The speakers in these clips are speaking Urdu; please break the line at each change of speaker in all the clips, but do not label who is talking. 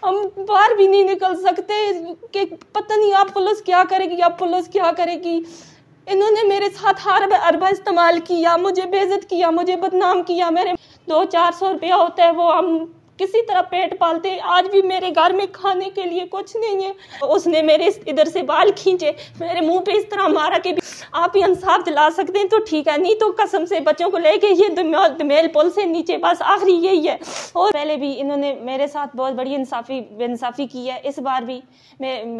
ہم باہر بھی نہیں نکل سکتے کہ پتہ نہیں اب پولیس کیا کرے گی، اب پولیس کیا کرے گی۔ انہوں نے میرے ساتھ اربا استعمال کیا، مجھے بے عزت کیا، مجھے بدنام کیا۔ میرے 200-400 روپیہ ہوتا ہے وہ ہم کسی طرح پیٹ پالتے ہیں، آج بھی میرے گھر میں کھانے کے لیے کچھ نہیں ہے۔ اس نے میرے ادھر سے بال کھینچے، میرے منہ پہ اس طرح مارا کہ آپ ہی انصاف دلا سکتے ہیں تو ٹھیک ہے، نہیں تو قسم سے بچوں کو لے کے یہ دمیل پل سے نیچے بس آخری یہی ہے۔ اور پہلے بھی انہوں نے میرے ساتھ بہت بڑی بے انصافی کی ہے، اس بار بھی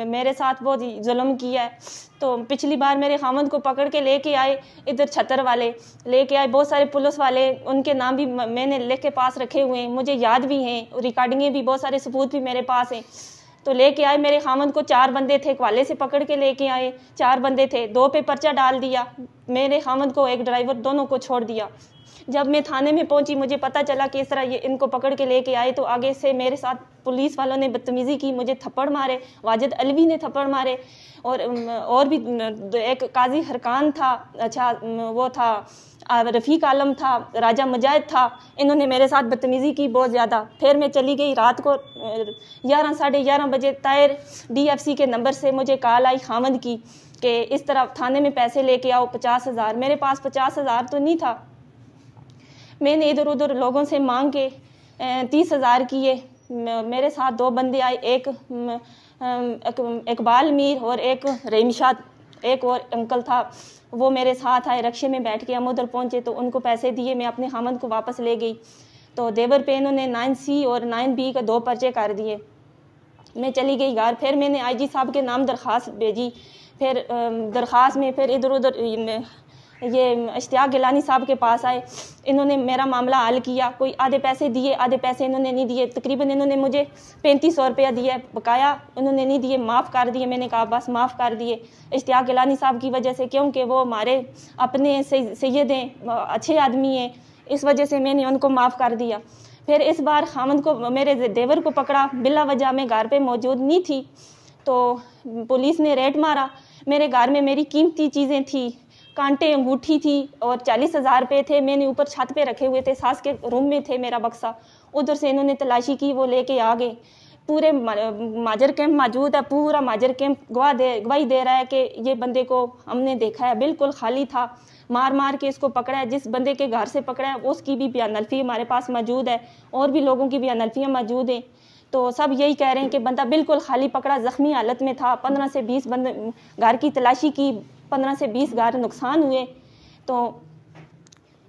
میرے ساتھ بہت ظلم کیا ہے۔ تو پچھلی بار میرے خامند کو پکڑ کے لے کے آئے، ادھر چھتر والے لے کے آئے، بہت سارے پولیس والے، ان کے نام بھی میں نے لکھ کے پاس رکھے ہوئے ہیں، مجھے یاد بھی ہیں، ریکارڈنگیں بھی، بہت سارے ثبوت بھی میرے پاس ہیں۔ تو لے کے آئے میرے خامند کو، 4 بندے تھے، کوالے سے پکڑ کے لے کے آئے، 4 بندے تھے، 2 پہ پرچہ ڈال دیا، میرے خامند کو، ایک ڈرائیور، دونوں کو چھوڑ دیا۔ جب میں تھانے میں پہنچی، مجھے پتہ چلا کہ اس طرح یہ ان کو پکڑ کے لے کے آئے، تو آگے سے میرے ساتھ پولیس والوں نے بدتمیزی کی، مجھے تھپڑ مارے، واجد علوی نے تھپڑ مارے، اور بھی ایک قاضی حرکان تھا، اچھا وہ تھا رفیق عالم تھا، راجہ مجاہد تھا، انہوں نے میرے ساتھ بدتمیزی کی بہت زیادہ۔ پھر میں چلی گئی رات کو 11-11:30 بجے، طاہر DFC کے نمبر سے مجھے کال آئی خامند کی کہ اس طرح تھانے میں پیسے لے کے آؤ 50,000۔ میرے پاس 50,000 تو نہیں تھا، میں نے ادھر ادھر لوگوں سے مانگ کے 30,000 کیے۔ میرے ساتھ 2 بندے آئے، ایک اقبال میر اور ایک رحیم شاہ، ایک اور انکل تھا، وہ میرے ساتھ آئے، رکشے میں بیٹھ کے ہم ادھر پہنچے تو ان کو پیسے دیے، میں اپنے خامند کو واپس لے گئی۔ تو دیور پہ انہوں نے 9C اور 9B کا 2 پرچے کر دیے۔ میں چلی گئی گھر، پھر میں نے IG صاحب کے نام درخواست بھیجی، پھر درخواست میں پھر ادھر ادھر یہ اشتیاق گیلانی صاحب کے پاس آئے، انہوں نے میرا معاملہ حل کیا، کوئی آدھے پیسے دیے، آدھے پیسے انہوں نے نہیں دیے، تقریباً انہوں نے مجھے 3500 روپیہ دیا، بقایا انہوں نے نہیں دیے، معاف کر دیے۔ میں نے کہا بس معاف کر دیے اشتیاق گیلانی صاحب کی وجہ سے، کیونکہ وہ ہمارے اپنے سید ہیں، اچھے آدمی ہیں، اس وجہ سے میں نے ان کو معاف کر دیا۔ پھر اس بار خامند کو، میرے دیور کو پکڑا بلا وجہ، میں گھر پہ موجود نہیں تھی تو پولیس نے ریڈ مارا۔ میرے گھر میں میری قیمتی چیزیں تھیں، کانٹے، انگوٹھی تھی اور 40,000 روپے تھے، میں نے اوپر چھت پہ رکھے ہوئے تھے، ساس کے روم میں تھے میرا بکسا، ادھر سے انہوں نے تلاشی کی، وہ لے کے آ گئے۔ پورے ماجر کیمپ موجود ہے، پورا ماجر کیمپ گواہی دے رہا ہے کہ یہ بندے کو ہم نے دیکھا ہے، بالکل خالی تھا، مار مار کے اس کو پکڑا ہے، جس بندے کے گھر سے پکڑا ہے اس کی بھی بیان الفی ہمارے پاس موجود ہے، اور بھی لوگوں کی بیان الفیاں موجود ہیں۔ تو سب یہی کہہ رہے ہیں کہ بندہ بالکل خالی پکڑا، زخمی حالت میں تھا، 15 سے 20 بندے گھر کی تلاشی کی، 15 سے 20 گھر نقصان ہوئے۔ تو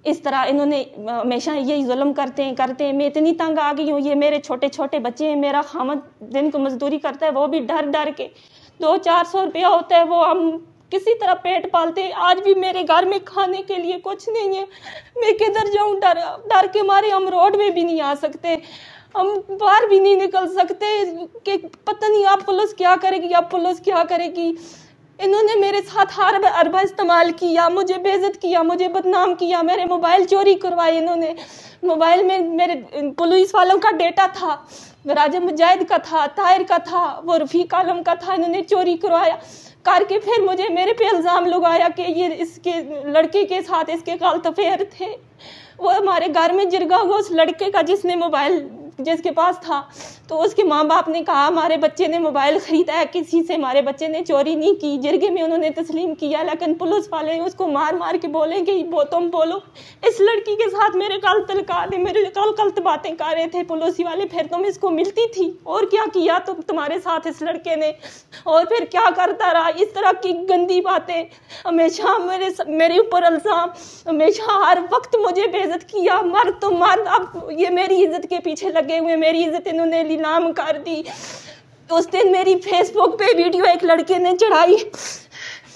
اس طرح انہوں نے ہمیشہ یہی ظلم کرتے ہیں، میں اتنی تنگ آ گئی ہوں، یہ میرے چھوٹے چھوٹے بچے ہیں، میرا خامد دن کو مزدوری کرتا ہے، وہ بھی ڈر ڈر کے 200-400 روپیہ ہوتا ہے وہ ہم کسی طرح پیٹ پالتے ہیں، آج بھی میرے گھر میں کھانے کے لیے کچھ نہیں ہے، میں کدھر جاؤں، ڈر کے مارے ہم روڈ میں بھی نہیں آ سکتے، ہم باہر بھی نہیں نکل سکتے کہ پتہ نہیں اب پولیس کیا کرے گی، اب پولیس کیا کرے گی۔ انہوں نے میرے ساتھ اربا استعمال کیا، مجھے بے عزت کیا، مجھے بدنام کیا، میرے موبائل چوری کروائے انہوں نے، موبائل میں میرے پولیس والوں کا ڈیٹا تھا، راجہ مجاہد کا تھا، طاہر کا تھا، وہ رفیق عالم کا تھا، انہوں نے چوری کروایا کر کے پھر مجھے میرے پہ الزام لگایا کہ یہ اس کے لڑکے کے ساتھ اس کے غلط افیئر تھے۔ وہ ہمارے گھر میں جرگا ہوا اس لڑکے کا جس نے موبائل جس کے پاس تھا، تو اس کے ماں باپ نے کہا ہمارے بچے نے موبائل خریدا ہے کسی سے، ہمارے بچے نے چوری نہیں کی، جرگے میں انہوں نے تسلیم کیا، لیکن پولیس والے اس کو مار مار کے بولیں کہ تم بولو اس لڑکی کے ساتھ میرے غلط القاع ہے، میرے غلط باتیں کر رہے تھے پولیس والے، پھر تم اس کو ملتی تھی اور کیا کیا تمہارے ساتھ اس لڑکے نے، اور پھر کیا کرتا رہا، اس طرح کی گندی باتیں، ہمیشہ میرے اوپر الزام، ہمیشہ ہر وقت مجھے بے عزت کیا، مر تو مر، اب یہ میری عزت کے پیچھے لگے ہوئے، میری عزت انہوں نے نیلام کر دی۔ اس دن میری فیس بک پہ ویڈیو ایک لڑکے نے چڑھائی،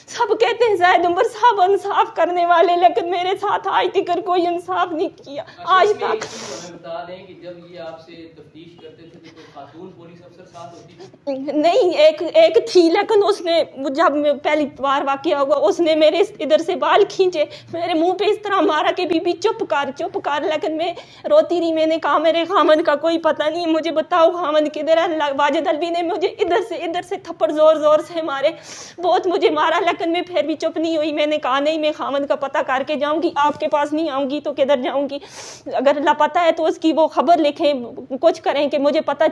سب کہتے ہیں زاہد عمر صاحب انصاف کرنے والے، لیکن میرے ساتھ آج تک کوئی انصاف نہیں کیا، آج تک۔
بتا دیں کہ جب یہ آپ سے تفتیش کرتے تھے تو کوئی خاتون پولیس افسر ساتھ ہوتی تھی؟
نہیں، ایک تھی، لیکن اس نے جب پہلی بار واقعہ ہوا اس نے میرے ادھر سے بال کھینچے، میرے منہ پہ اس طرح مارا کہ بی بی چپ کر، لیکن میں روتی رہی، میں نے کہا میرے خامد کا کوئی پتہ نہیں، مجھے بتاؤ خامد کدھر ہے۔ واجد علوی نے مجھے ادھر سے تھپڑ زور سے مارے، بہت مجھے مارا، لیکن میں پھر بھی چپ نہیں ہوئی، میں نے کہا نہیں، میں خامد کا پتہ کر کے جاؤں گی، آپ کے پاس نہیں آؤں گی تو کدھر جاؤں گی، اگر لاپتہ ہے تو اس کی وہ خبر لکھیں، کچھ کریں کہ مجھے پتہ